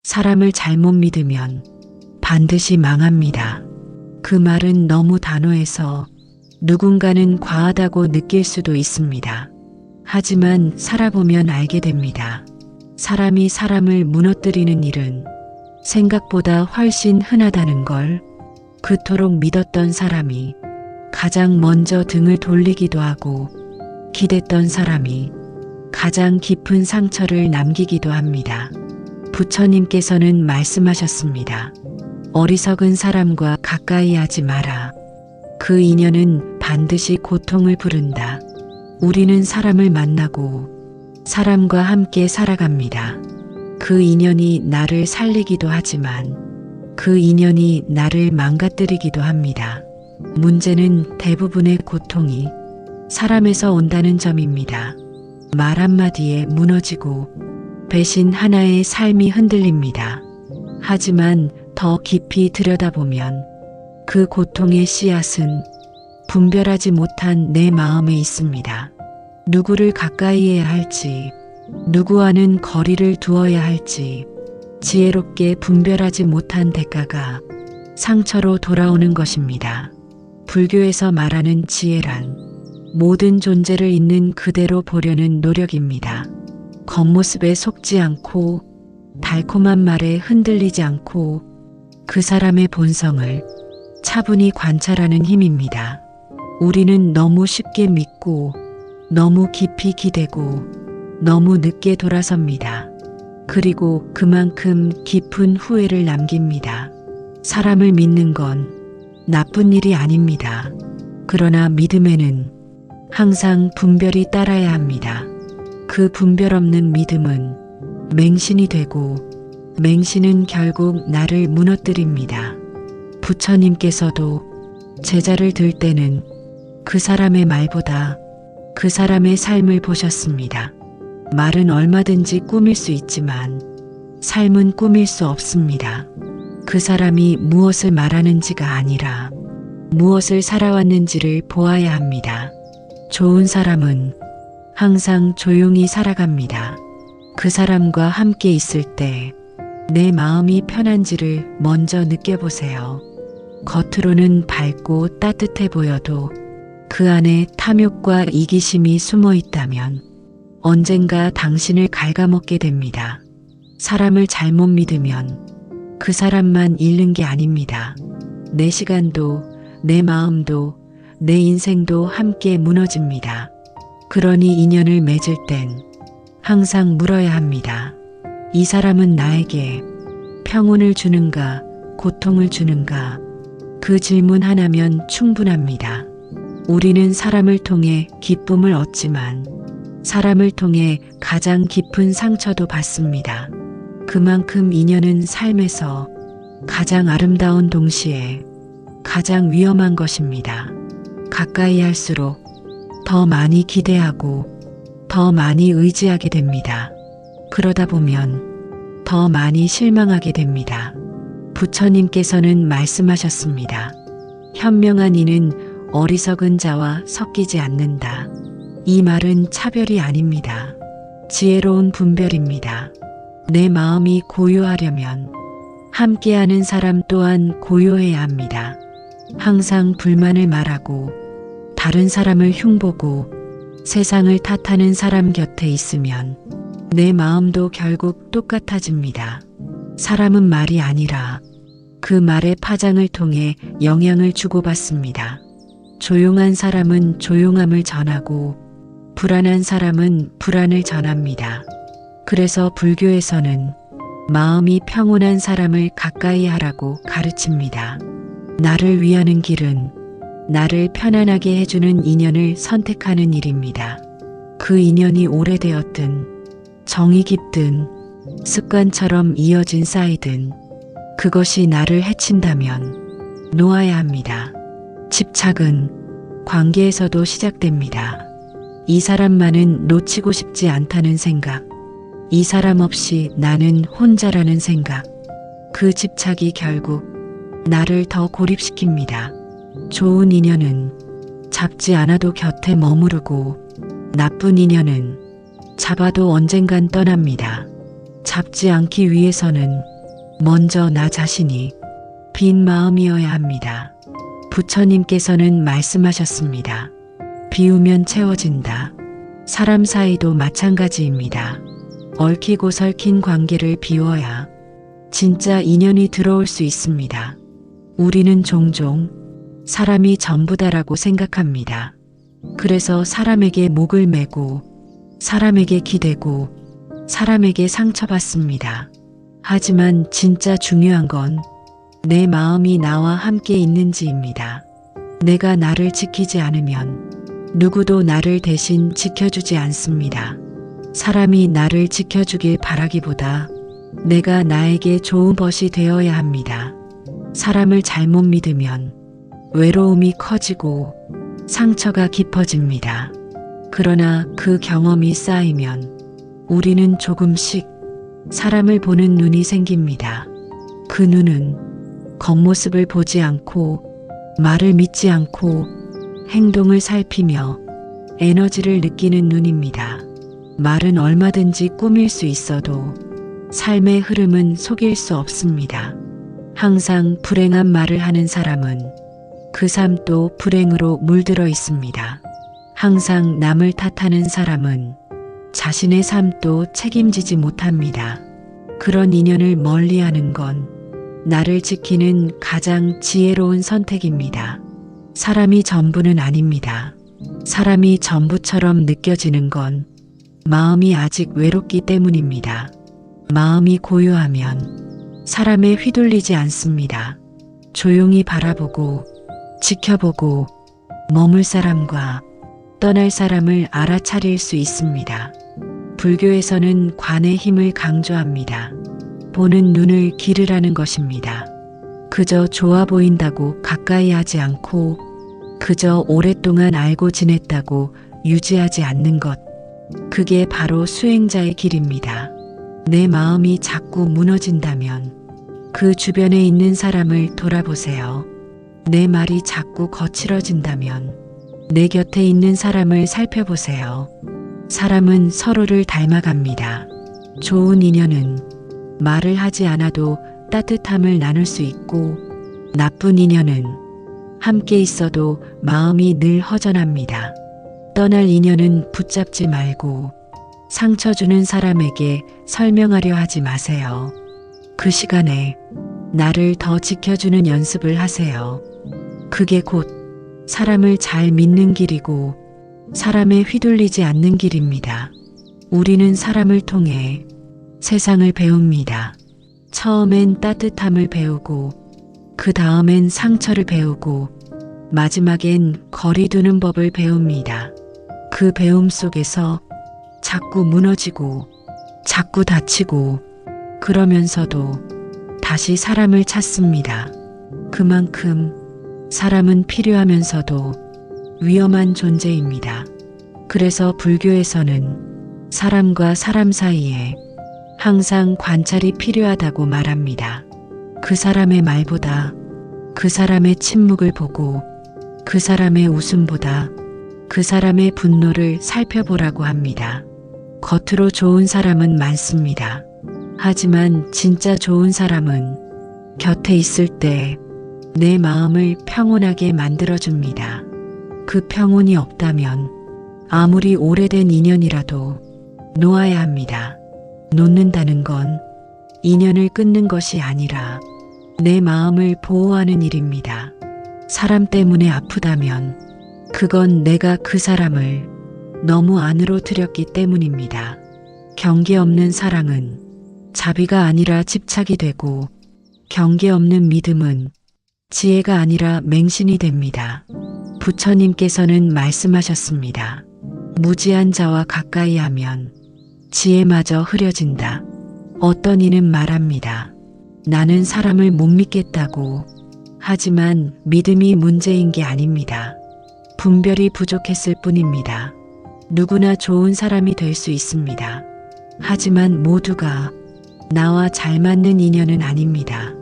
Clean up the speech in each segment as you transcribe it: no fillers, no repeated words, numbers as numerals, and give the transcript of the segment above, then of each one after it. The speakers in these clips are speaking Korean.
사람을 잘못 믿으면 반드시 망합니다. 그 말은 너무 단호해서 누군가는 과하다고 느낄 수도 있습니다. 하지만 살아보면 알게 됩니다. 사람이 사람을 무너뜨리는 일은 생각보다 훨씬 흔하다는 걸. 그토록 믿었던 사람이 가장 먼저 등을 돌리기도 하고 기댔던 사람이 가장 깊은 상처를 남기기도 합니다. 부처님께서는 말씀하셨습니다. 어리석은 사람과 가까이 하지 마라. 그 인연은 반드시 고통을 부른다. 우리는 사람을 만나고 사람과 함께 살아갑니다. 그 인연이 나를 살리기도 하지만 그 인연이 나를 망가뜨리기도 합니다. 문제는 대부분의 고통이 사람에서 온다는 점입니다. 말 한마디에 무너지고 배신 하나에 삶이 흔들립니다. 하지만 더 깊이 들여다보면 그 고통의 씨앗은 분별하지 못한 내 마음에 있습니다. 누구를 가까이 해야 할지, 누구와는 거리를 두어야 할지 지혜롭게 분별하지 못한 대가가 상처로 돌아오는 것입니다. 불교에서 말하는 지혜란 모든 존재를 있는 그대로 보려는 노력입니다. 겉모습에 속지 않고 달콤한 말에 흔들리지 않고 그 사람의 본성을 차분히 관찰하는 힘입니다. 우리는 너무 쉽게 믿고 너무 깊이 기대고 너무 늦게 돌아섭니다. 그리고 그만큼 깊은 후회를 남깁니다. 사람을 믿는 건 나쁜 일이 아닙니다. 그러나 믿음에는 항상 분별이 따라야 합니다. 그 분별 없는 믿음은 맹신이 되고 맹신은 결국 나를 무너뜨립니다. 부처님께서도 제자를 들 때는 그 사람의 말보다 그 사람의 삶을 보셨습니다. 말은 얼마든지 꾸밀 수 있지만 삶은 꾸밀 수 없습니다. 그 사람이 무엇을 말하는지가 아니라 무엇을 살아왔는지를 보아야 합니다. 좋은 사람은 항상 조용히 살아갑니다. 그 사람과 함께 있을 때 내 마음이 편한지를 먼저 느껴보세요. 겉으로는 밝고 따뜻해 보여도 그 안에 탐욕과 이기심이 숨어 있다면 언젠가 당신을 갉아먹게 됩니다. 사람을 잘못 믿으면 그 사람만 잃는 게 아닙니다. 내 시간도 내 마음도 내 인생도 함께 무너집니다. 그러니 인연을 맺을 땐 항상 물어야 합니다. 이 사람은 나에게 평온을 주는가, 고통을 주는가? 그 질문 하나면 충분합니다. 우리는 사람을 통해 기쁨을 얻지만 사람을 통해 가장 깊은 상처도 받습니다. 그만큼 인연은 삶에서 가장 아름다운 동시에 가장 위험한 것입니다. 가까이 할수록 더 많이 기대하고 더 많이 의지하게 됩니다. 그러다 보면 더 많이 실망하게 됩니다. 부처님께서는 말씀하셨습니다. 현명한 이는 어리석은 자와 섞이지 않는다. 이 말은 차별이 아닙니다. 지혜로운 분별입니다. 내 마음이 고요하려면 함께하는 사람 또한 고요해야 합니다. 항상 불만을 말하고 다른 사람을 흉보고 세상을 탓하는 사람 곁에 있으면 내 마음도 결국 똑같아집니다. 사람은 말이 아니라 그 말의 파장을 통해 영향을 주고받습니다. 조용한 사람은 조용함을 전하고 불안한 사람은 불안을 전합니다. 그래서 불교에서는 마음이 평온한 사람을 가까이 하라고 가르칩니다. 나를 위하는 길은 나를 편안하게 해주는 인연을 선택하는 일입니다. 그 인연이 오래되었든 정이 깊든 습관처럼 이어진 쌓이든 그것이 나를 해친다면 놓아야 합니다. 집착은 관계에서도 시작됩니다. 이 사람만은 놓치고 싶지 않다는 생각, 이 사람 없이 나는 혼자라는 생각, 그 집착이 결국 나를 더 고립시킵니다. 좋은 인연은 잡지 않아도 곁에 머무르고 나쁜 인연은 잡아도 언젠간 떠납니다. 잡지 않기 위해서는 먼저 나 자신이 빈 마음이어야 합니다. 부처님께서는 말씀하셨습니다. 비우면 채워진다. 사람 사이도 마찬가지입니다. 얽히고 설킨 관계를 비워야 진짜 인연이 들어올 수 있습니다. 우리는 종종 사람이 전부다라고 생각합니다. 그래서 사람에게 목을 매고 사람에게 기대고 사람에게 상처받습니다. 하지만 진짜 중요한 건 내 마음이 나와 함께 있는지입니다. 내가 나를 지키지 않으면 누구도 나를 대신 지켜주지 않습니다. 사람이 나를 지켜주길 바라기보다 내가 나에게 좋은 벗이 되어야 합니다. 사람을 잘못 믿으면 외로움이 커지고 상처가 깊어집니다. 그러나 그 경험이 쌓이면 우리는 조금씩 사람을 보는 눈이 생깁니다. 그 눈은 겉모습을 보지 않고 말을 믿지 않고 행동을 살피며 에너지를 느끼는 눈입니다. 말은 얼마든지 꾸밀 수 있어도 삶의 흐름은 속일 수 없습니다. 항상 불행한 말을 하는 사람은 그 삶도 불행으로 물들어 있습니다. 항상 남을 탓하는 사람은 자신의 삶도 책임지지 못합니다. 그런 인연을 멀리하는 건 나를 지키는 가장 지혜로운 선택입니다. 사람이 전부는 아닙니다. 사람이 전부처럼 느껴지는 건 마음이 아직 외롭기 때문입니다. 마음이 고요하면 사람에 휘둘리지 않습니다. 조용히 바라보고 지켜보고 머물 사람과 떠날 사람을 알아차릴 수 있습니다. 불교에서는 관의 힘을 강조합니다. 보는 눈을 기르라는 것입니다. 그저 좋아 보인다고 가까이 하지 않고 그저 오랫동안 알고 지냈다고 유지하지 않는 것. 그게 바로 수행자의 길입니다. 내 마음이 자꾸 무너진다면 그 주변에 있는 사람을 돌아보세요. 내 말이 자꾸 거칠어진다면 내 곁에 있는 사람을 살펴보세요. 사람은 서로를 닮아갑니다. 좋은 인연은 말을 하지 않아도 따뜻함을 나눌 수 있고 나쁜 인연은 함께 있어도 마음이 늘 허전합니다. 떠날 인연은 붙잡지 말고 상처 주는 사람에게 설명하려 하지 마세요. 그 시간에 나를 더 지켜주는 연습을 하세요. 그게 곧 사람을 잘 믿는 길이고 사람에 휘둘리지 않는 길입니다. 우리는 사람을 통해 세상을 배웁니다. 처음엔 따뜻함을 배우고 그 다음엔 상처를 배우고 마지막엔 거리 두는 법을 배웁니다. 그 배움 속에서 자꾸 무너지고 자꾸 다치고 그러면서도 다시 사람을 찾습니다. 그만큼 사람은 필요하면서도 위험한 존재입니다. 그래서 불교에서는 사람과 사람 사이에 항상 관찰이 필요하다고 말합니다. 그 사람의 말보다 그 사람의 침묵을 보고 그 사람의 웃음보다 그 사람의 분노를 살펴보라고 합니다. 겉으로 좋은 사람은 많습니다. 하지만 진짜 좋은 사람은 곁에 있을 때 내 마음을 평온하게 만들어줍니다. 그 평온이 없다면 아무리 오래된 인연이라도 놓아야 합니다. 놓는다는 건 인연을 끊는 것이 아니라 내 마음을 보호하는 일입니다. 사람 때문에 아프다면 그건 내가 그 사람을 너무 안으로 들였기 때문입니다. 경계 없는 사랑은 자비가 아니라 집착이 되고 경계 없는 믿음은 지혜가 아니라 맹신이 됩니다. 부처님께서는 말씀하셨습니다. 무지한 자와 가까이 하면 지혜마저 흐려진다. 어떤 이는 말합니다. 나는 사람을 못 믿겠다고. 하지만 믿음이 문제인 게 아닙니다. 분별이 부족했을 뿐입니다. 누구나 좋은 사람이 될 수 있습니다. 하지만 모두가 나와 잘 맞는 인연은 아닙니다.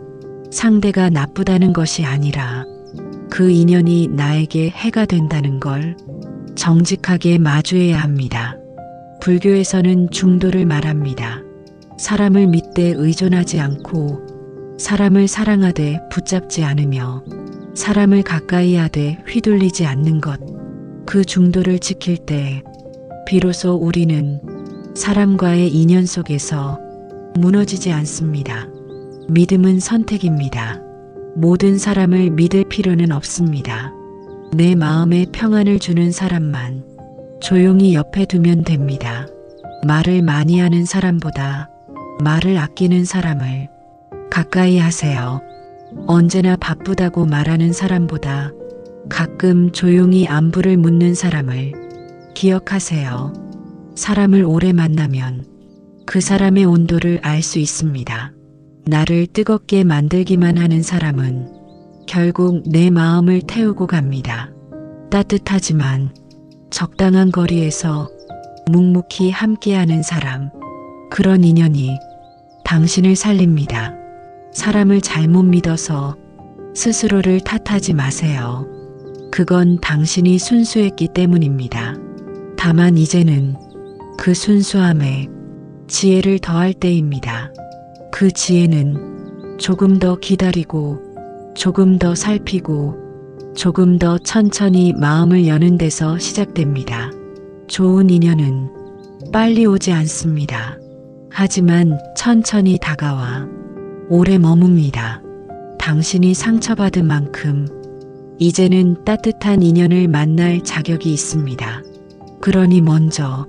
상대가 나쁘다는 것이 아니라 그 인연이 나에게 해가 된다는 걸 정직하게 마주해야 합니다. 불교에서는 중도를 말합니다. 사람을 믿되 의존하지 않고 사람을 사랑하되 붙잡지 않으며 사람을 가까이 하되 휘둘리지 않는 것, 그 중도를 지킬 때 비로소 우리는 사람과의 인연 속에서 무너지지 않습니다. 믿음은 선택입니다. 모든 사람을 믿을 필요는 없습니다. 내 마음에 평안을 주는 사람만 조용히 옆에 두면 됩니다. 말을 많이 하는 사람보다 말을 아끼는 사람을 가까이 하세요. 언제나 바쁘다고 말하는 사람보다 가끔 조용히 안부를 묻는 사람을 기억하세요. 사람을 오래 만나면 그 사람의 온도를 알 수 있습니다. 나를 뜨겁게 만들기만 하는 사람은 결국 내 마음을 태우고 갑니다. 따뜻하지만 적당한 거리에서 묵묵히 함께하는 사람, 그런 인연이 당신을 살립니다. 사람을 잘못 믿어서 스스로를 탓하지 마세요. 그건 당신이 순수했기 때문입니다. 다만 이제는 그 순수함에 지혜를 더할 때입니다. 그 지혜는 조금 더 기다리고 조금 더 살피고 조금 더 천천히 마음을 여는 데서 시작됩니다. 좋은 인연은 빨리 오지 않습니다. 하지만 천천히 다가와 오래 머뭅니다. 당신이 상처받은 만큼 이제는 따뜻한 인연을 만날 자격이 있습니다. 그러니 먼저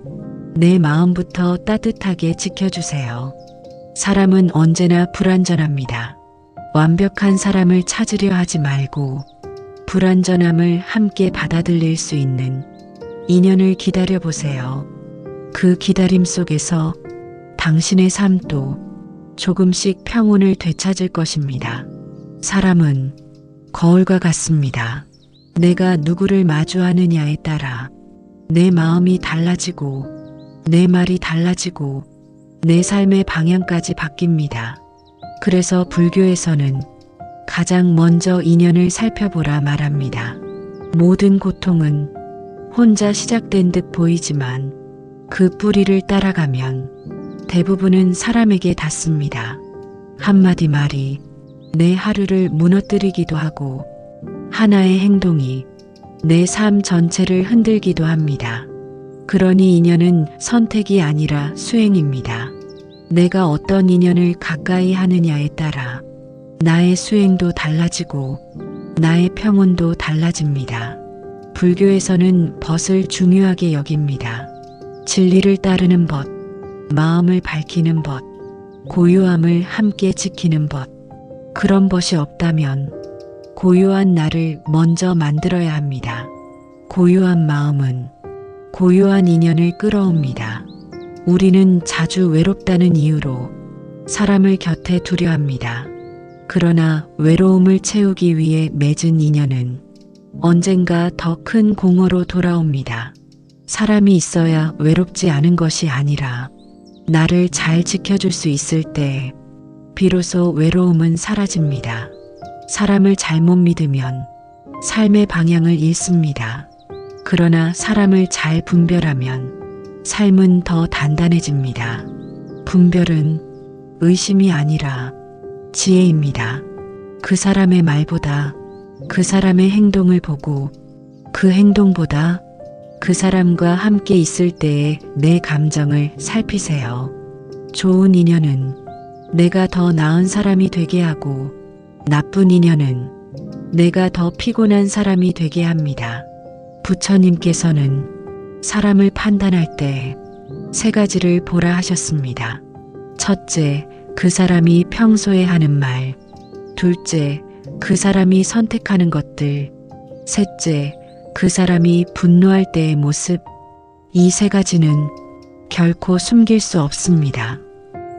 내 마음부터 따뜻하게 지켜주세요. 사람은 언제나 불완전합니다. 완벽한 사람을 찾으려 하지 말고 불완전함을 함께 받아들일 수 있는 인연을 기다려보세요. 그 기다림 속에서 당신의 삶도 조금씩 평온을 되찾을 것입니다. 사람은 거울과 같습니다. 내가 누구를 마주하느냐에 따라 내 마음이 달라지고 내 말이 달라지고 내 삶의 방향까지 바뀝니다. 그래서 불교에서는 가장 먼저 인연을 살펴보라 말합니다. 모든 고통은 혼자 시작된 듯 보이지만 그 뿌리를 따라가면 대부분은 사람에게 닿습니다. 한마디 말이 내 하루를 무너뜨리기도 하고 하나의 행동이 내 삶 전체를 흔들기도 합니다. 그러니 인연은 선택이 아니라 수행입니다. 내가 어떤 인연을 가까이 하느냐에 따라 나의 수행도 달라지고 나의 평온도 달라집니다. 불교에서는 벗을 중요하게 여깁니다. 진리를 따르는 법, 마음을 밝히는 법, 고요함을 함께 지키는 법. 그런 것이 없다면 고요한 나를 먼저 만들어야 합니다. 고요한 마음은 고요한 인연을 끌어옵니다. 우리는 자주 외롭다는 이유로 사람을 곁에 두려 합니다. 그러나 외로움을 채우기 위해 맺은 인연은 언젠가 더 큰 공허로 돌아옵니다. 사람이 있어야 외롭지 않은 것이 아니라 나를 잘 지켜줄 수 있을 때 비로소 외로움은 사라집니다. 사람을 잘못 믿으면 삶의 방향을 잃습니다. 그러나 사람을 잘 분별하면 삶은 더 단단해집니다. 분별은 의심이 아니라 지혜입니다. 그 사람의 말보다 그 사람의 행동을 보고 그 행동보다 그 사람과 함께 있을 때의 내 감정을 살피세요. 좋은 인연은 내가 더 나은 사람이 되게 하고 나쁜 인연은 내가 더 피곤한 사람이 되게 합니다. 부처님께서는 사람을 판단할 때 세 가지를 보라 하셨습니다. 첫째, 그 사람이 평소에 하는 말. 둘째, 그 사람이 선택하는 것들. 셋째, 그 사람이 분노할 때의 모습. 이 세 가지는 결코 숨길 수 없습니다.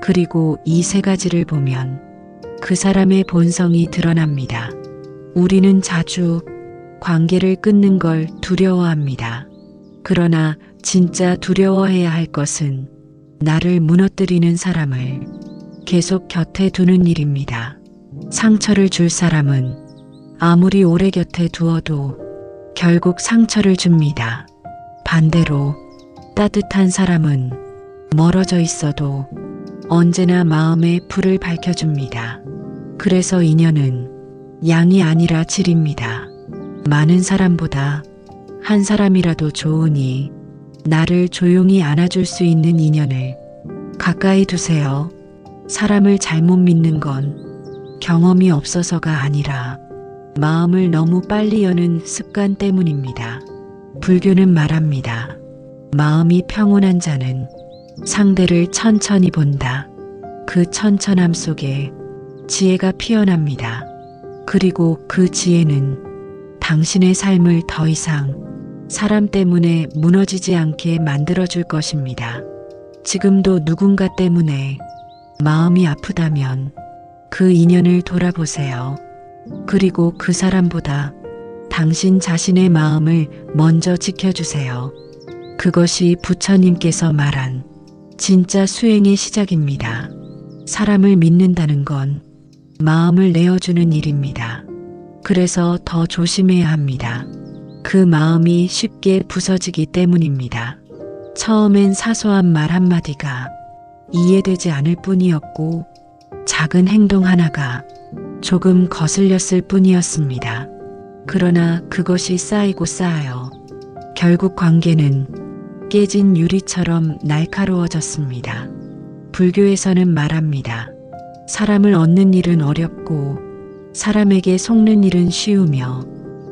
그리고 이 세 가지를 보면 그 사람의 본성이 드러납니다. 우리는 자주 관계를 끊는 걸 두려워합니다. 그러나 진짜 두려워해야 할 것은 나를 무너뜨리는 사람을 계속 곁에 두는 일입니다. 상처를 줄 사람은 아무리 오래 곁에 두어도 결국 상처를 줍니다. 반대로 따뜻한 사람은 멀어져 있어도 언제나 마음의 불을 밝혀줍니다. 그래서 인연은 양이 아니라 질입니다. 많은 사람보다 한 사람이라도 좋으니 나를 조용히 안아줄 수 있는 인연을 가까이 두세요. 사람을 잘못 믿는 건 경험이 없어서가 아니라 마음을 너무 빨리 여는 습관 때문입니다. 불교는 말합니다. 마음이 평온한 자는 상대를 천천히 본다. 그 천천함 속에 지혜가 피어납니다. 그리고 그 지혜는 당신의 삶을 더 이상 사람 때문에 무너지지 않게 만들어줄 것입니다. 지금도 누군가 때문에 마음이 아프다면 그 인연을 돌아보세요. 그리고 그 사람보다 당신 자신의 마음을 먼저 지켜주세요. 그것이 부처님께서 말한 진짜 수행의 시작입니다. 사람을 믿는다는 건 마음을 내어주는 일입니다. 그래서 더 조심해야 합니다. 그 마음이 쉽게 부서지기 때문입니다. 처음엔 사소한 말 한마디가 이해되지 않을 뿐이었고 작은 행동 하나가 조금 거슬렸을 뿐이었습니다. 그러나 그것이 쌓이고 쌓여 결국 관계는 깨진 유리처럼 날카로워졌습니다. 불교에서는 말합니다. 사람을 얻는 일은 어렵고 사람에게 속는 일은 쉬우며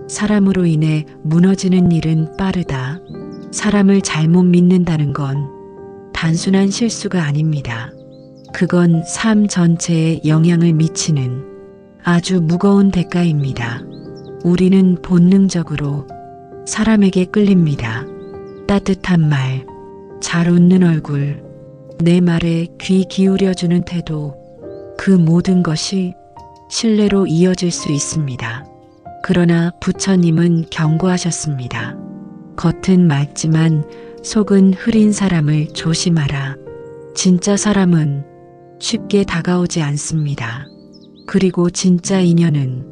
사람으로 인해 무너지는 일은 빠르다. 사람을 잘못 믿는다는 건 단순한 실수가 아닙니다. 그건 삶 전체에 영향을 미치는 아주 무거운 대가입니다. 우리는 본능적으로 사람에게 끌립니다. 따뜻한 말, 잘 웃는 얼굴, 내 말에 귀 기울여주는 태도, 그 모든 것이 신뢰로 이어질 수 있습니다. 그러나 부처님은 경고하셨습니다. 겉은 맑지만 속은 흐린 사람을 조심하라. 진짜 사람은 쉽게 다가오지 않습니다. 그리고 진짜 인연은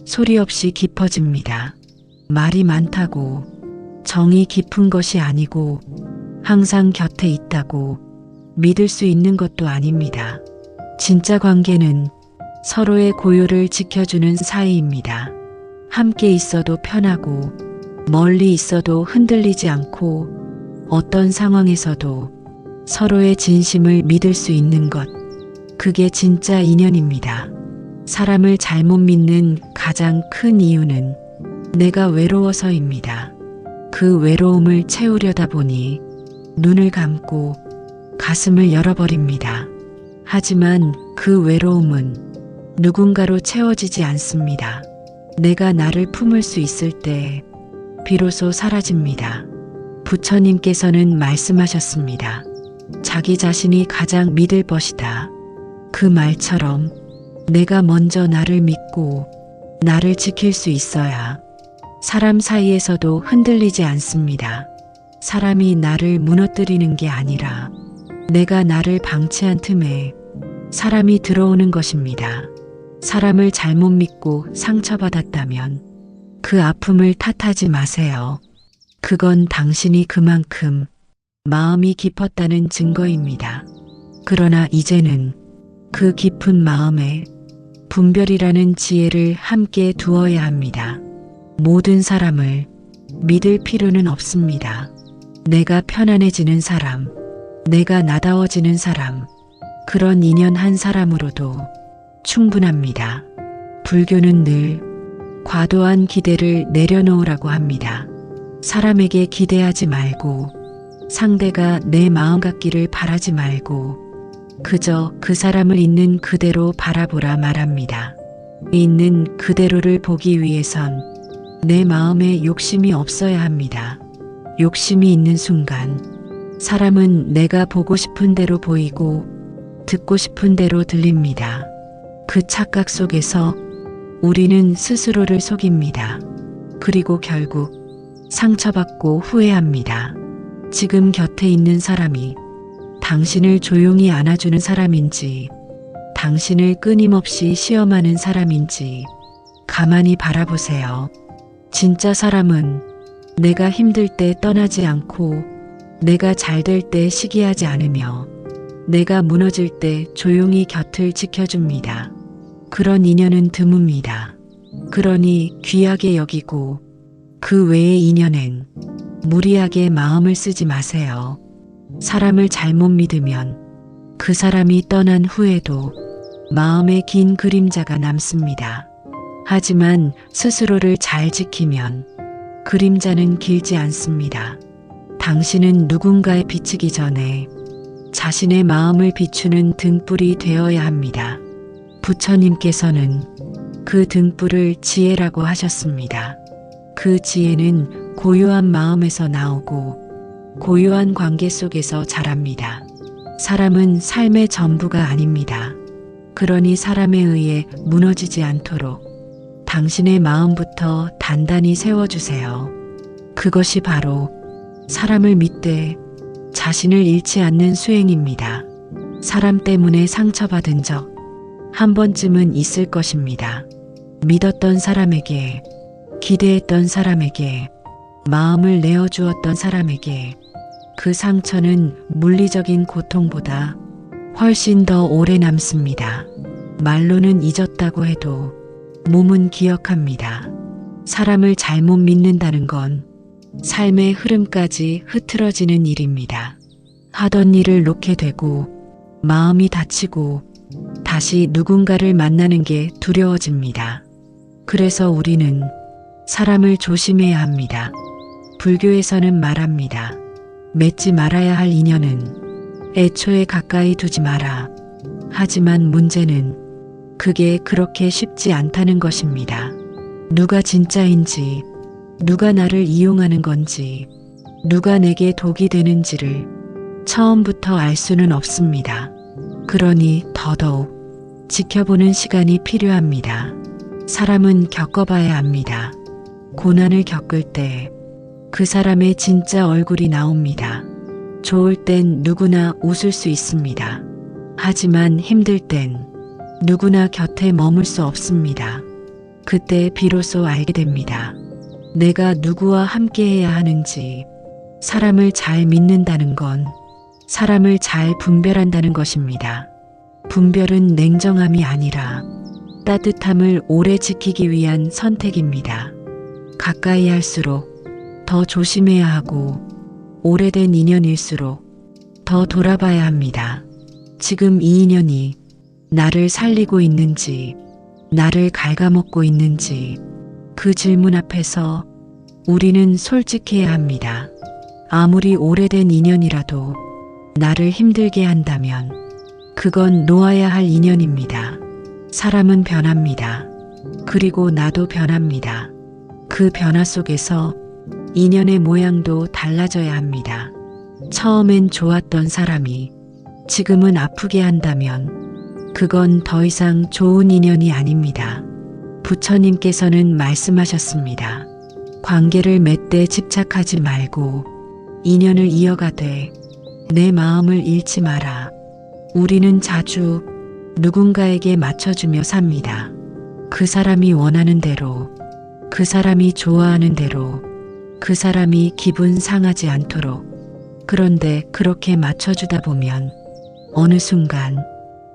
소리 없이 깊어집니다. 말이 많다고 정이 깊은 것이 아니고 항상 곁에 있다고 믿을 수 있는 것도 아닙니다. 진짜 관계는 서로의 고요를 지켜주는 사이입니다. 함께 있어도 편하고 멀리 있어도 흔들리지 않고 어떤 상황에서도 서로의 진심을 믿을 수 있는 것. 그게 진짜 인연입니다. 사람을 잘못 믿는 가장 큰 이유는 내가 외로워서입니다. 그 외로움을 채우려다 보니 눈을 감고 가슴을 열어버립니다. 하지만 그 외로움은 누군가로 채워지지 않습니다. 내가 나를 품을 수 있을 때 비로소 사라집니다. 부처님께서는 말씀하셨습니다. 자기 자신이 가장 믿을 것이다. 그 말처럼 내가 먼저 나를 믿고 나를 지킬 수 있어야 사람 사이에서도 흔들리지 않습니다. 사람이 나를 무너뜨리는 게 아니라 내가 나를 방치한 틈에 사람이 들어오는 것입니다. 사람을 잘못 믿고 상처받았다면 그 아픔을 탓하지 마세요. 그건 당신이 그만큼 마음이 깊었다는 증거입니다. 그러나 이제는 그 깊은 마음에 분별이라는 지혜를 함께 두어야 합니다. 모든 사람을 믿을 필요는 없습니다. 내가 편안해지는 사람, 내가 나다워지는 사람, 그런 인연 한 사람으로도 충분합니다. 불교는 늘 과도한 기대를 내려놓으라고 합니다. 사람에게 기대하지 말고 상대가 내 마음 같기를 바라지 말고 그저 그 사람을 있는 그대로 바라보라 말합니다. 있는 그대로를 보기 위해선 내 마음에 욕심이 없어야 합니다. 욕심이 있는 순간 사람은 내가 보고 싶은 대로 보이고 듣고 싶은 대로 들립니다. 그 착각 속에서 우리는 스스로를 속입니다. 그리고 결국 상처받고 후회합니다. 지금 곁에 있는 사람이 당신을 조용히 안아주는 사람인지 당신을 끊임없이 시험하는 사람인지 가만히 바라보세요. 진짜 사람은 내가 힘들 때 떠나지 않고 내가 잘 될 때 시기하지 않으며 내가 무너질 때 조용히 곁을 지켜줍니다. 그런 인연은 드뭅니다. 그러니 귀하게 여기고 그 외의 인연엔 무리하게 마음을 쓰지 마세요. 사람을 잘못 믿으면 그 사람이 떠난 후에도 마음에 긴 그림자가 남습니다. 하지만 스스로를 잘 지키면 그림자는 길지 않습니다. 당신은 누군가에 비치기 전에 자신의 마음을 비추는 등불이 되어야 합니다. 부처님께서는 그 등불을 지혜라고 하셨습니다. 그 지혜는 고요한 마음에서 나오고 고요한 관계 속에서 자랍니다. 사람은 삶의 전부가 아닙니다. 그러니 사람에 의해 무너지지 않도록 당신의 마음부터 단단히 세워주세요. 그것이 바로 사람을 믿되 자신을 잃지 않는 수행입니다. 사람 때문에 상처받은 적 한 번쯤은 있을 것입니다. 믿었던 사람에게, 기대했던 사람에게, 마음을 내어주었던 사람에게 그 상처는 물리적인 고통보다 훨씬 더 오래 남습니다. 말로는 잊었다고 해도 몸은 기억합니다. 사람을 잘못 믿는다는 건 삶의 흐름까지 흐트러지는 일입니다. 하던 일을 놓게 되고 마음이 다치고 다시 누군가를 만나는 게 두려워집니다. 그래서 우리는 사람을 조심해야 합니다. 불교에서는 말합니다. 맺지 말아야 할 인연은 애초에 가까이 두지 마라. 하지만 문제는 그게 그렇게 쉽지 않다는 것입니다. 누가 진짜인지, 누가 나를 이용하는 건지, 누가 내게 독이 되는지를 처음부터 알 수는 없습니다. 그러니 더더욱 지켜보는 시간이 필요합니다. 사람은 겪어봐야 합니다. 고난을 겪을 때 그 사람의 진짜 얼굴이 나옵니다. 좋을 땐 누구나 웃을 수 있습니다. 하지만 힘들 땐 누구나 곁에 머물 수 없습니다. 그때 비로소 알게 됩니다. 내가 누구와 함께해야 하는지. 사람을 잘 믿는다는 건 사람을 잘 분별한다는 것입니다. 분별은 냉정함이 아니라 따뜻함을 오래 지키기 위한 선택입니다. 가까이 할수록 더 조심해야 하고 오래된 인연일수록 더 돌아봐야 합니다. 지금 이 인연이 나를 살리고 있는지, 나를 갉아먹고 있는지 그 질문 앞에서 우리는 솔직해야 합니다. 아무리 오래된 인연이라도 나를 힘들게 한다면 그건 놓아야 할 인연입니다. 사람은 변합니다. 그리고 나도 변합니다. 그 변화 속에서 인연의 모양도 달라져야 합니다. 처음엔 좋았던 사람이 지금은 아프게 한다면 그건 더 이상 좋은 인연이 아닙니다. 부처님께서는 말씀하셨습니다. 관계를 맺되 집착하지 말고 인연을 이어가되 내 마음을 잃지 마라. 우리는 자주 누군가에게 맞춰주며 삽니다. 그 사람이 원하는 대로, 그 사람이 좋아하는 대로, 그 사람이 기분 상하지 않도록. 그런데 그렇게 맞춰주다 보면 어느 순간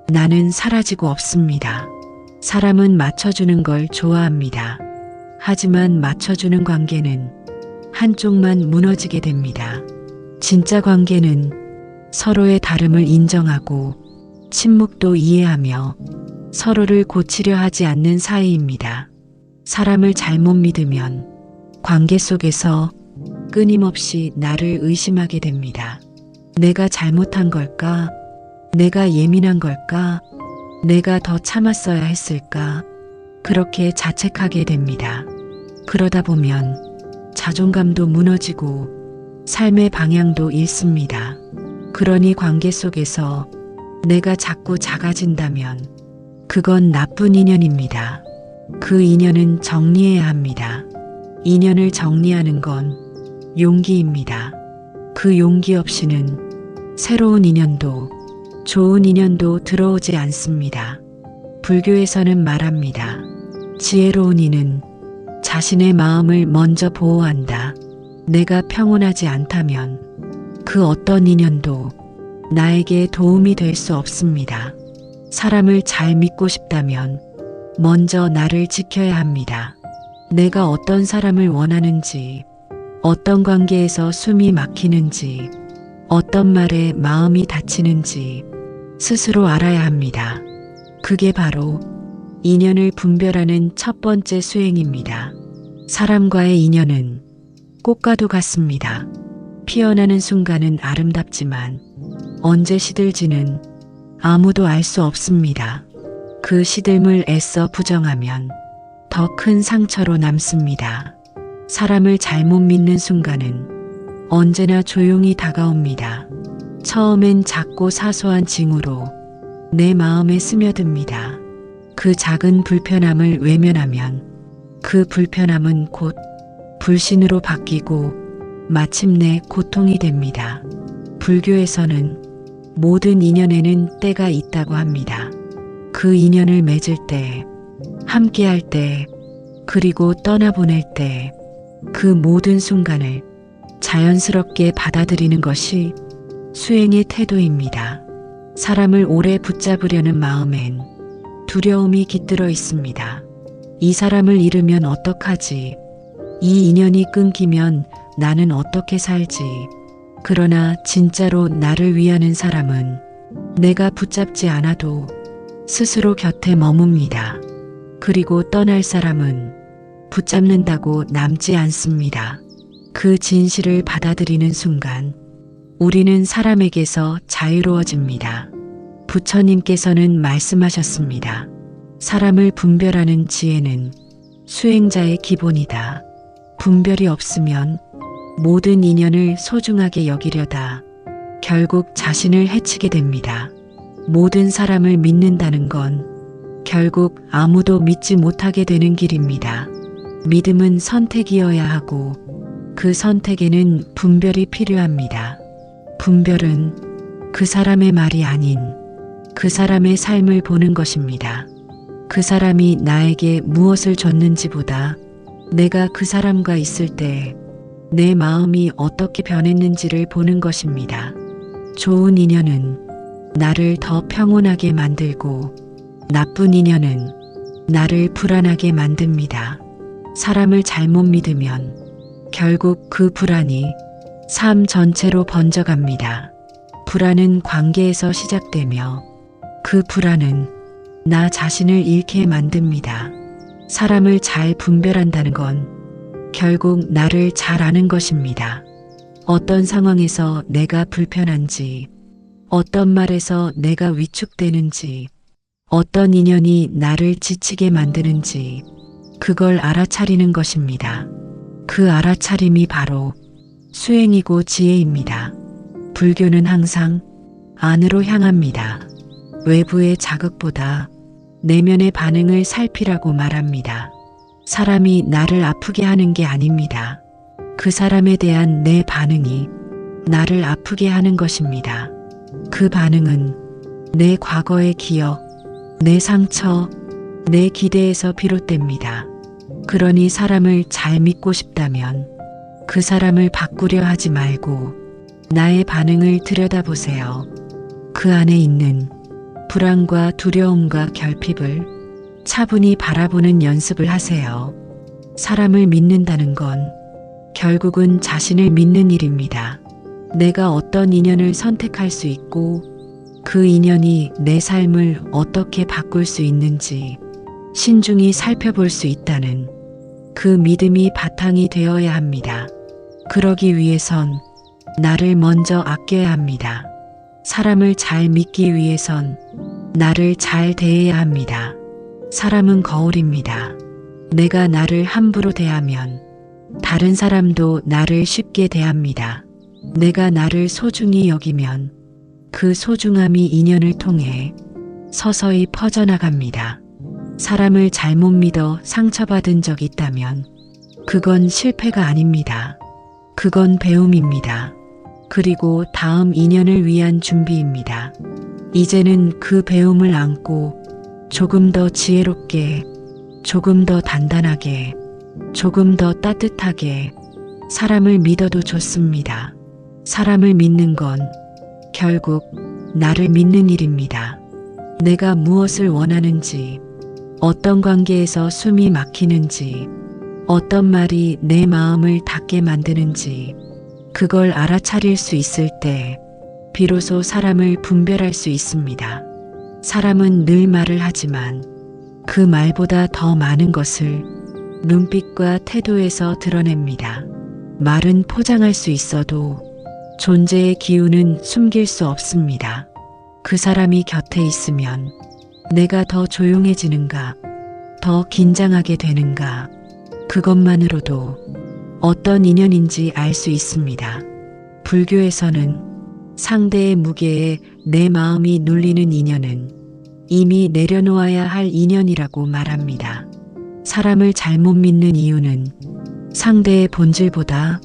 나는 사라지고 없습니다. 사람은 맞춰주는 걸 좋아합니다. 하지만 맞춰주는 관계는 한쪽만 무너지게 됩니다. 진짜 관계는 서로의 다름을 인정하고 침묵도 이해하며 서로를 고치려 하지 않는 사이입니다. 사람을 잘못 믿으면 관계 속에서 끊임없이 나를 의심하게 됩니다. 내가 잘못한 걸까? 내가 예민한 걸까? 내가 더 참았어야 했을까? 그렇게 자책하게 됩니다. 그러다 보면 자존감도 무너지고 삶의 방향도 잃습니다. 그러니 관계 속에서 내가 자꾸 작아진다면 그건 나쁜 인연입니다. 그 인연은 정리해야 합니다. 인연을 정리하는 건 용기입니다. 그 용기 없이는 새로운 인연도 좋은 인연도 들어오지 않습니다. 불교에서는 말합니다. 지혜로운 이는 자신의 마음을 먼저 보호한다. 내가 평온하지 않다면 그 어떤 인연도 나에게 도움이 될 수 없습니다. 사람을 잘 믿고 싶다면 먼저 나를 지켜야 합니다. 내가 어떤 사람을 원하는지, 어떤 관계에서 숨이 막히는지, 어떤 말에 마음이 다치는지 스스로 알아야 합니다. 그게 바로 인연을 분별하는 첫 번째 수행입니다. 사람과의 인연은 꽃과도 같습니다. 피어나는 순간은 아름답지만 언제 시들지는 아무도 알 수 없습니다. 그 시들물 애써 부정하면 더 큰 상처로 남습니다. 사람을 잘못 믿는 순간은 언제나 조용히 다가옵니다. 처음엔 작고 사소한 징후로 내 마음에 스며듭니다. 그 작은 불편함을 외면하면 그 불편함은 곧 불신으로 바뀌고 마침내 고통이 됩니다. 불교에서는 모든 인연에는 때가 있다고 합니다. 그 인연을 맺을 때, 함께할 때, 그리고 떠나보낼 때, 그 모든 순간을 자연스럽게 받아들이는 것이 수행의 태도입니다. 사람을 오래 붙잡으려는 마음엔 두려움이 깃들어 있습니다. 이 사람을 잃으면 어떡하지? 이 인연이 끊기면 나는 어떻게 살지? 그러나 진짜로 나를 위하는 사람은 내가 붙잡지 않아도 스스로 곁에 머뭅니다. 그리고 떠날 사람은 붙잡는다고 남지 않습니다. 그 진실을 받아들이는 순간 우리는 사람에게서 자유로워집니다. 부처님께서는 말씀하셨습니다. 사람을 분별하는 지혜는 수행자의 기본이다. 분별이 없으면 모든 인연을 소중하게 여기려다 결국 자신을 해치게 됩니다. 모든 사람을 믿는다는 건 결국 아무도 믿지 못하게 되는 길입니다. 믿음은 선택이어야 하고 그 선택에는 분별이 필요합니다. 분별은 그 사람의 말이 아닌 그 사람의 삶을 보는 것입니다. 그 사람이 나에게 무엇을 줬는지보다 내가 그 사람과 있을 때 내 마음이 어떻게 변했는지를 보는 것입니다. 좋은 인연은 나를 더 평온하게 만들고 나쁜 인연은 나를 불안하게 만듭니다. 사람을 잘못 믿으면 결국 그 불안이 삶 전체로 번져갑니다. 불안은 관계에서 시작되며 그 불안은 나 자신을 잃게 만듭니다. 사람을 잘 분별한다는 건 결국 나를 잘 아는 것입니다. 어떤 상황에서 내가 불편한지, 어떤 말에서 내가 위축되는지, 어떤 인연이 나를 지치게 만드는지 그걸 알아차리는 것입니다. 그 알아차림이 바로 수행이고 지혜입니다. 불교는 항상 안으로 향합니다. 외부의 자극보다 내면의 반응을 살피라고 말합니다. 사람이 나를 아프게 하는 게 아닙니다. 그 사람에 대한 내 반응이 나를 아프게 하는 것입니다. 그 반응은 내 과거의 기억, 내 상처, 내 기대에서 비롯됩니다. 그러니 사람을 잘 믿고 싶다면 그 사람을 바꾸려 하지 말고 나의 반응을 들여다보세요. 그 안에 있는 불안과 두려움과 결핍을 차분히 바라보는 연습을 하세요. 사람을 믿는다는 건 결국은 자신을 믿는 일입니다. 내가 어떤 인연을 선택할 수 있고 그 인연이 내 삶을 어떻게 바꿀 수 있는지 신중히 살펴볼 수 있다는 그 믿음이 바탕이 되어야 합니다. 그러기 위해선 나를 먼저 아껴야 합니다. 사람을 잘 믿기 위해선 나를 잘 대해야 합니다. 사람은 거울입니다. 내가 나를 함부로 대하면 다른 사람도 나를 쉽게 대합니다. 내가 나를 소중히 여기면 그 소중함이 인연을 통해 서서히 퍼져나갑니다. 사람을 잘못 믿어 상처받은 적 있다면 그건 실패가 아닙니다. 그건 배움입니다. 그리고 다음 인연을 위한 준비입니다. 이제는 그 배움을 안고 조금 더 지혜롭게, 조금 더 단단하게, 조금 더 따뜻하게 사람을 믿어도 좋습니다. 사람을 믿는 건 결국 나를 믿는 일입니다. 내가 무엇을 원하는지, 어떤 관계에서 숨이 막히는지, 어떤 말이 내 마음을 닫게 만드는지, 그걸 알아차릴 수 있을 때 비로소 사람을 분별할 수 있습니다. 사람은 늘 말을 하지만 그 말보다 더 많은 것을 눈빛과 태도에서 드러냅니다. 말은 포장할 수 있어도 존재의 기운은 숨길 수 없습니다. 그 사람이 곁에 있으면 내가 더 조용해지는가, 더 긴장하게 되는가, 그것만으로도 어떤 인연인지 알 수 있습니다. 불교에서는 상대의 무게에 내 마음이 눌리는 인연은 이미 내려놓아야 할 인연이라고 말합니다. 사람을 잘못 믿는 이유는 상대의 본질보다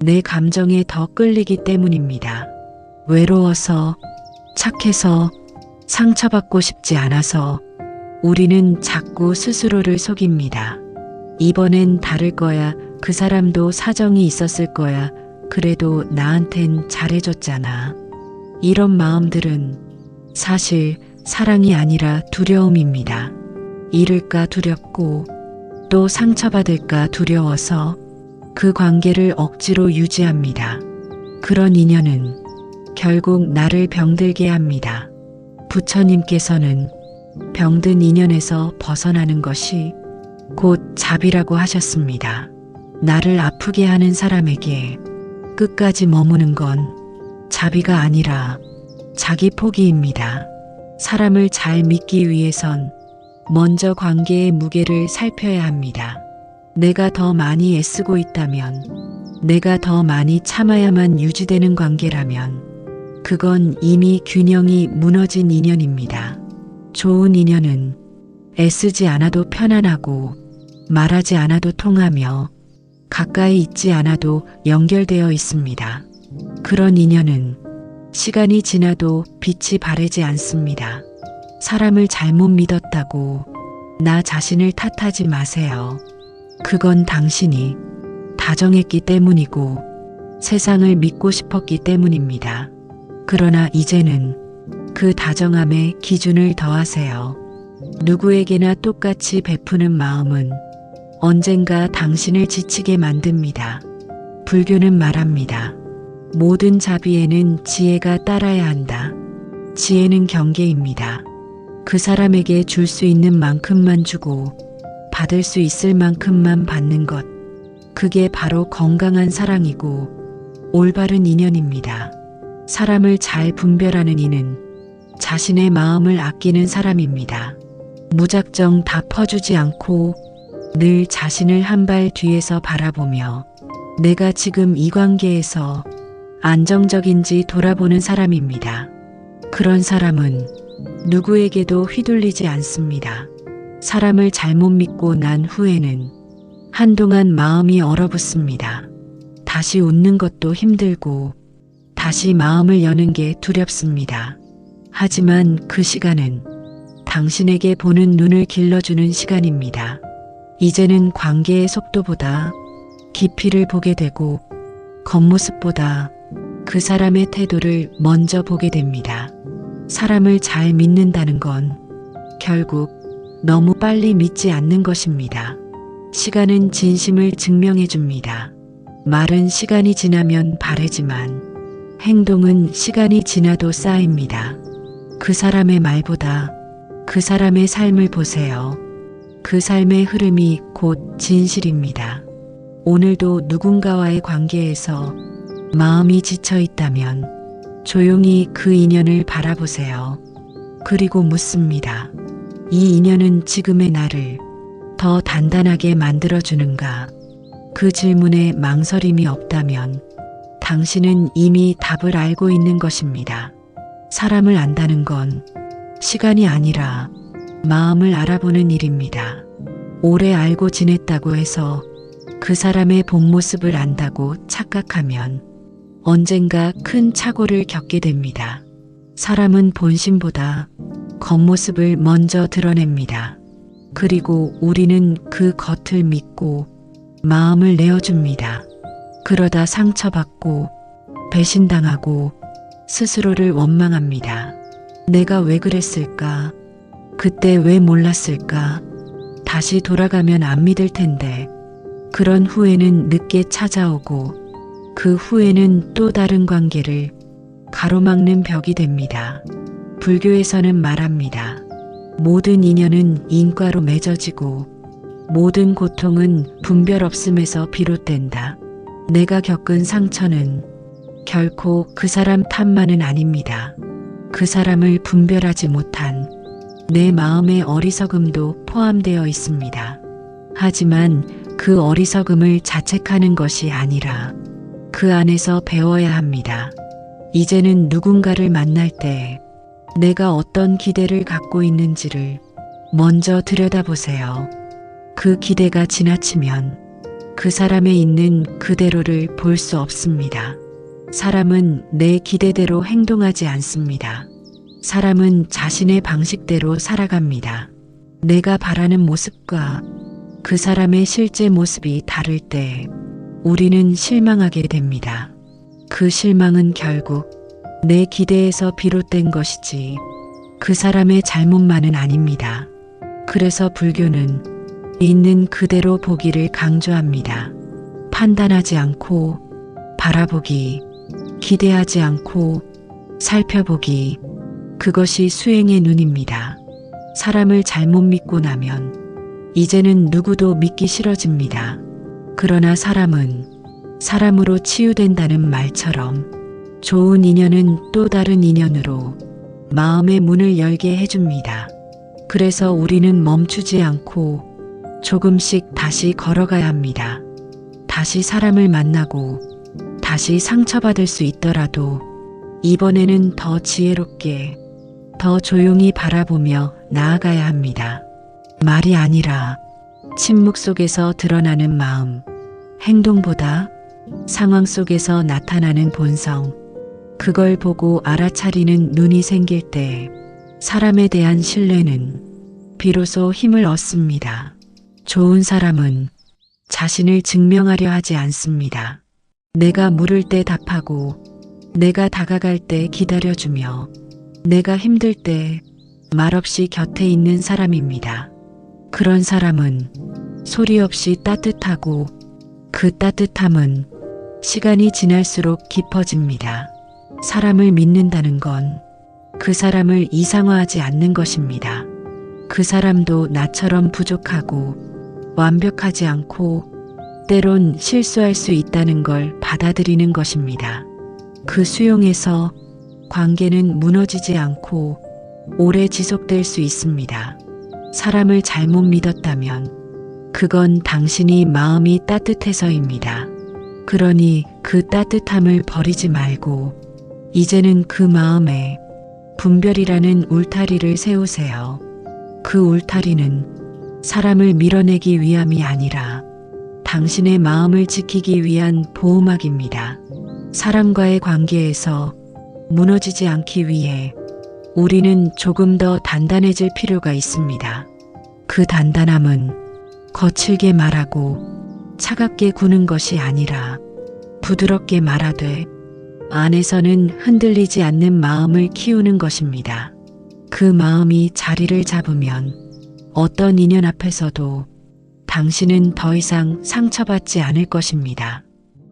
내 감정에 더 끌리기 때문입니다. 외로워서, 착해서, 상처받고 싶지 않아서 우리는 자꾸 스스로를 속입니다. 이번엔 다를 거야. 그 사람도 사정이 있었을 거야. 그래도 나한텐 잘해줬잖아. 이런 마음들은 사실 사랑이 아니라 두려움입니다. 잃을까 두렵고 또 상처받을까 두려워서 그 관계를 억지로 유지합니다. 그런 인연은 결국 나를 병들게 합니다. 부처님께서는 병든 인연에서 벗어나는 것이 곧 자비라고 하셨습니다. 나를 아프게 하는 사람에게 끝까지 머무는 건 자비가 아니라 자기 포기입니다. 사람을 잘 믿기 위해선 먼저 관계의 무게를 살펴야 합니다. 내가 더 많이 애쓰고 있다면, 내가 더 많이 참아야만 유지되는 관계라면 그건 이미 균형이 무너진 인연입니다. 좋은 인연은 애쓰지 않아도 편안하고 말하지 않아도 통하며 가까이 있지 않아도 연결되어 있습니다. 그런 인연은 시간이 지나도 빛이 바래지 않습니다. 사람을 잘못 믿었다고 나 자신을 탓하지 마세요. 그건 당신이 다정했기 때문이고 세상을 믿고 싶었기 때문입니다. 그러나 이제는 그 다정함에 기준을 더하세요. 누구에게나 똑같이 베푸는 마음은 언젠가 당신을 지치게 만듭니다. 불교는 말합니다. 모든 자비에는 지혜가 따라야 한다. 지혜는 경계입니다. 그 사람에게 줄 수 있는 만큼만 주고 받을 수 있을 만큼만 받는 것. 그게 바로 건강한 사랑이고 올바른 인연입니다. 사람을 잘 분별하는 이는 자신의 마음을 아끼는 사람입니다. 무작정 다 퍼주지 않고 늘 자신을 한 발 뒤에서 바라보며 내가 지금 이 관계에서 안정적인지 돌아보는 사람입니다. 그런 사람은 누구에게도 휘둘리지 않습니다. 사람을 잘못 믿고 난 후에는 한동안 마음이 얼어붙습니다. 다시 웃는 것도 힘들고 다시 마음을 여는 게 두렵습니다. 하지만 그 시간은 당신에게 보는 눈을 길러주는 시간입니다. 이제는 관계의 속도보다 깊이를 보게 되고 겉모습보다 그 사람의 태도를 먼저 보게 됩니다. 사람을 잘 믿는다는 건 결국 너무 빨리 믿지 않는 것입니다. 시간은 진심을 증명해 줍니다. 말은 시간이 지나면 바래지만 행동은 시간이 지나도 쌓입니다. 그 사람의 말보다 그 사람의 삶을 보세요. 그 삶의 흐름이 곧 진실입니다. 오늘도 누군가와의 관계에서 마음이 지쳐 있다면 조용히 그 인연을 바라보세요. 그리고 묻습니다. 이 인연은 지금의 나를 더 단단하게 만들어주는가? 그 질문에 망설임이 없다면 당신은 이미 답을 알고 있는 것입니다. 사람을 안다는 건 시간이 아니라 마음을 알아보는 일입니다. 오래 알고 지냈다고 해서 그 사람의 본 모습을 안다고 착각하면 언젠가 큰 착오를 겪게 됩니다. 사람은 본심보다 겉모습을 먼저 드러냅니다. 그리고 우리는 그 겉을 믿고 마음을 내어줍니다. 그러다 상처받고 배신당하고 스스로를 원망합니다. 내가 왜 그랬을까? 그때 왜 몰랐을까? 다시 돌아가면 안 믿을 텐데. 그런 후회는 늦게 찾아오고 그 후회는 또 다른 관계를 가로막는 벽이 됩니다. 불교에서는 말합니다. 모든 인연은 인과로 맺어지고 모든 고통은 분별 없음에서 비롯된다. 내가 겪은 상처는 결코 그 사람 탓만은 아닙니다. 그 사람을 분별하지 못한 내 마음의 어리석음도 포함되어 있습니다. 하지만 그 어리석음을 자책하는 것이 아니라 그 안에서 배워야 합니다. 이제는 누군가를 만날 때 내가 어떤 기대를 갖고 있는지를 먼저 들여다보세요. 그 기대가 지나치면 그 사람에 있는 그대로를 볼 수 없습니다. 사람은 내 기대대로 행동하지 않습니다. 사람은 자신의 방식대로 살아갑니다. 내가 바라는 모습과 그 사람의 실제 모습이 다를 때 우리는 실망하게 됩니다. 그 실망은 결국 내 기대에서 비롯된 것이지 그 사람의 잘못만은 아닙니다. 그래서 불교는 있는 그대로 보기를 강조합니다. 판단하지 않고 바라보기, 기대하지 않고 살펴보기, 그것이 수행의 눈입니다. 사람을 잘못 믿고 나면 이제는 누구도 믿기 싫어집니다. 그러나 사람은 사람으로 치유된다는 말처럼 좋은 인연은 또 다른 인연으로 마음의 문을 열게 해줍니다. 그래서 우리는 멈추지 않고 조금씩 다시 걸어가야 합니다. 다시 사람을 만나고 다시 상처받을 수 있더라도 이번에는 더 지혜롭게, 더 조용히 바라보며 나아가야 합니다. 말이 아니라 침묵 속에서 드러나는 마음, 행동보다 상황 속에서 나타나는 본성, 그걸 보고 알아차리는 눈이 생길 때 사람에 대한 신뢰는 비로소 힘을 얻습니다. 좋은 사람은 자신을 증명하려 하지 않습니다. 내가 물을 때 답하고 내가 다가갈 때 기다려주며 내가 힘들 때 말없이 곁에 있는 사람입니다. 그런 사람은 소리 없이 따뜻하고 그 따뜻함은 시간이 지날수록 깊어집니다. 사람을 믿는다는 건 그 사람을 이상화하지 않는 것입니다. 그 사람도 나처럼 부족하고 완벽하지 않고 때론 실수할 수 있다는 걸 받아들이는 것입니다. 그 수용에서 관계는 무너지지 않고 오래 지속될 수 있습니다. 사람을 잘못 믿었다면 그건 당신이 마음이 따뜻해서입니다. 그러니 그 따뜻함을 버리지 말고 이제는 그 마음에 분별이라는 울타리를 세우세요. 그 울타리는 사람을 밀어내기 위함이 아니라 당신의 마음을 지키기 위한 보호막입니다. 사람과의 관계에서 무너지지 않기 위해 우리는 조금 더 단단해질 필요가 있습니다. 그 단단함은 거칠게 말하고 차갑게 구는 것이 아니라 부드럽게 말하되 안에서는 흔들리지 않는 마음을 키우는 것입니다. 그 마음이 자리를 잡으면 어떤 인연 앞에서도 당신은 더 이상 상처받지 않을 것입니다.